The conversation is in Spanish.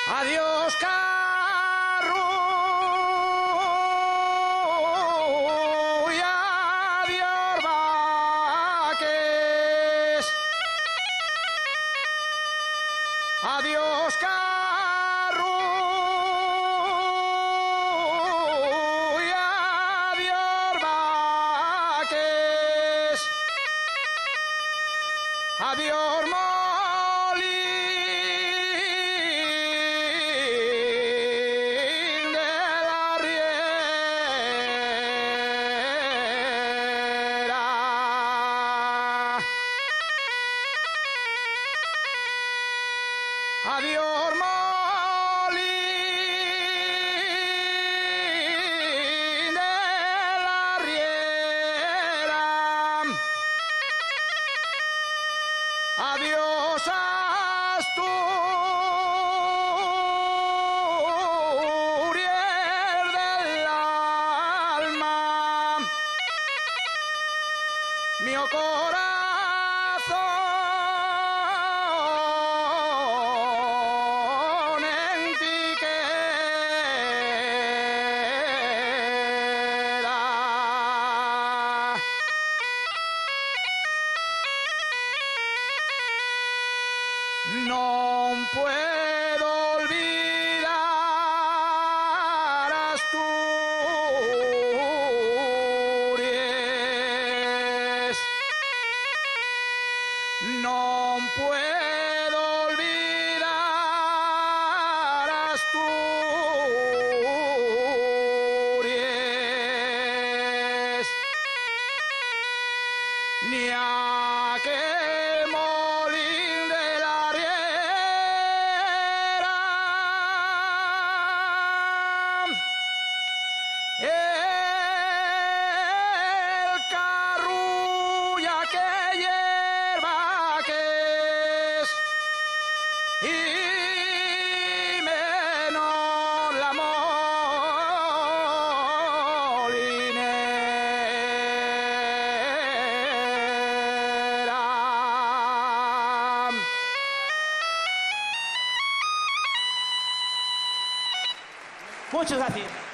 Adiós, carro, y adiós, vaques. Adiós, carro, y adiós, vaques. Adiós, molín de la riera. Adiós, molín de la riera. Adiós, Asturias del alma. Mi corazón en ti queda. No puedo olvidar Asturias. No puedo olvidar Asturias. Ni aquel molín de la riera. El carrulla que hierba que es, y menos la molinera. Muchas gracias.